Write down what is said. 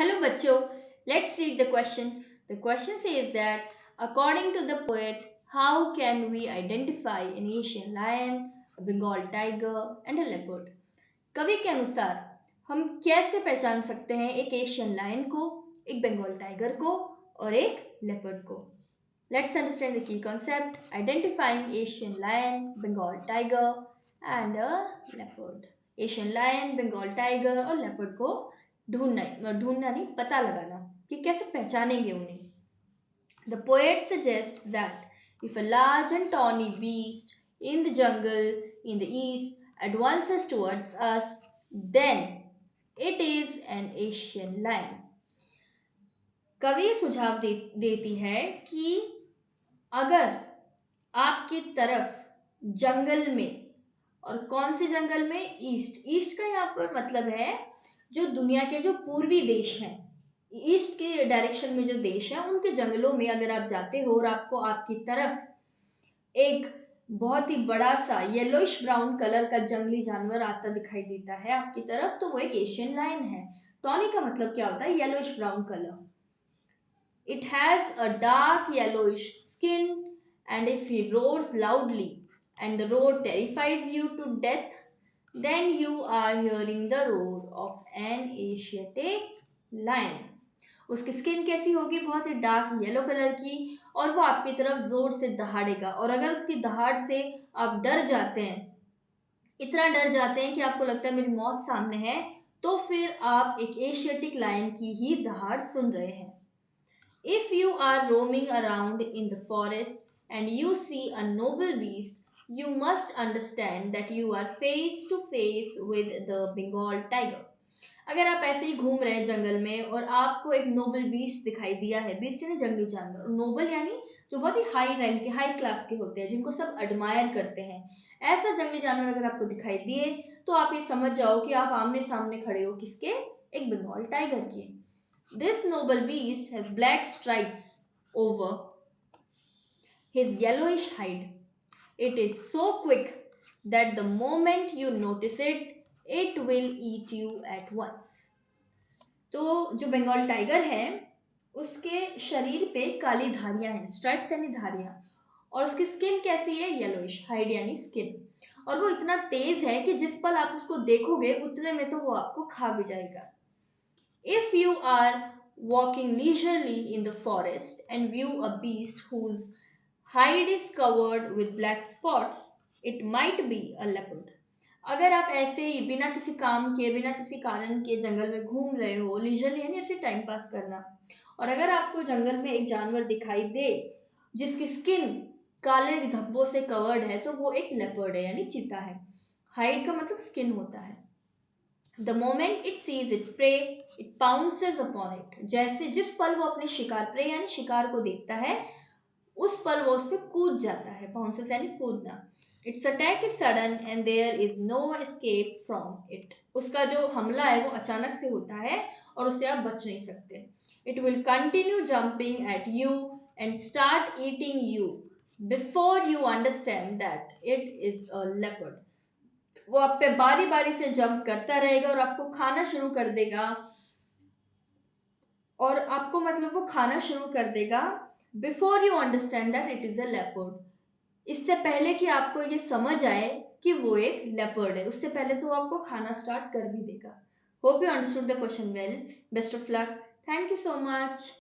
Hello bachcho, let's read the question. The question says that according to the poet, how can we identify an Asian lion, a Bengal tiger and a leopard? कवि के अनुसार हम कैसे पहचान सकते हैं एक एशियन लायन को, एक बंगाल टाइगर को और एक लेपर्ड को? Let's understand the key concept identifying Asian lion, Bengal tiger and a leopard. Asian lion, Bengal tiger और लेपर्ड को ढूंढना नहीं, पता लगाना कि कैसे पहचानेंगे उन्हें. The poet suggests that if a large and tawny beast in the jungle in the east advances towards us, then it is an Asian lion. कवि सुझाव देती है कि अगर आपकी तरफ जंगल में, और कौन से जंगल में? ईस्ट का यहाँ पर मतलब है जो दुनिया के जो पूर्वी देश हैं, ईस्ट के डायरेक्शन में जो देश है उनके जंगलों में अगर आप जाते हो और आपको आपकी तरफ एक बहुत ही बड़ा सा येलोइश ब्राउन कलर का जंगली जानवर आता दिखाई देता है आपकी तरफ, तो वो एक एशियन लायन है. टॉनी का मतलब क्या होता है? Yellowish brown colour. It has a dark yellowish skin, and if he roars loudly and the roar terrifies you to death, then you are hearing the roar of an Asiatic lion. उसकी skin कैसी होगी? बहुत ही dark yellow colour की, और वो आपकी तरफ जोर से दहाड़ेगा. और अगर उसकी दहाड़ से आप डर जाते हैं, इतना डर जाते हैं कि आपको लगता है मेरी मौत सामने है, तो फिर आप एक एशियाटिक लायन की ही दहाड़ सुन रहे हैं. If you are roaming around in the forest and you see a noble beast, you must understand that you are face to face with the Bengal tiger. अगर आप ऐसे ही घूम रहे हैं जंगल में और आपको एक नोबल बीस्ट दिखाई दिया है, बीस्ट यानी जंगली जानवर, नोबल यानी जो बहुत ही हाई रैंक के, हाई क्लास के होते हैं, जिनको सब एडमायर करते हैं, ऐसा जंगली जानवर अगर आपको दिखाई दिए तो आप ये समझ जाओ कि आप आमने सामने खड़े हो किसके? एक बंगाल टाइगर की. This noble beast has black stripes over his yellowish hide. It is so quick that the moment you notice it, it will eat you at once. तो जो बंगाल टाइगर है उसके शरीर पे काली धारियां हैं, स्ट्राइप्स यानी धारियां, और उसकी स्किन कैसी है? येलोइश. हाइड यानी स्किन. और वो इतना तेज है कि जिस पल आप उसको देखोगे उतने में तो वो आपको खा भी जाएगा. If you are walking leisurely in the forest and view a beast whose hide is covered with black spots, it might be a leopard. अगर आप ऐसे ही बिना किसी काम के, बिना किसी कारण के जंगल में घूम रहे हो, लीजरली यानी ऐसे टाइम पास करना, और अगर आपको जंगल में एक जानवर दिखाई दे जिसकी स्किन काले धब्बों से कवर्ड है, तो वो एक लेपर्ड है यानी चीता है. हाइड का मतलब स्किन होता है. The moment it sees its prey, it pounces upon it. जैसे जिस पल वो अपने शिकार, प्रे यानी शिकार को देखता है, उस पल वो उस पर कूद जाता है. Pounces यानी कूदना. Its attack is sudden and there is no escape from it. उसका जो हमला है वो अचानक से होता है और उससे आप बच नहीं सकते. It will continue jumping at you and start eating you before you understand that it is a leopard. वो आप पे बारी बारी से जंप करता रहेगा और आपको खाना शुरू कर देगा, और आपको मतलब वो खाना शुरू कर देगा before you understand that it is a leopard. इससे पहले कि आपको ये समझ आए कि वो एक लेपर्ड है, उससे पहले तो वो आपको खाना स्टार्ट कर भी देगा. Hope you understood the question well. Best of luck. Thank you so much.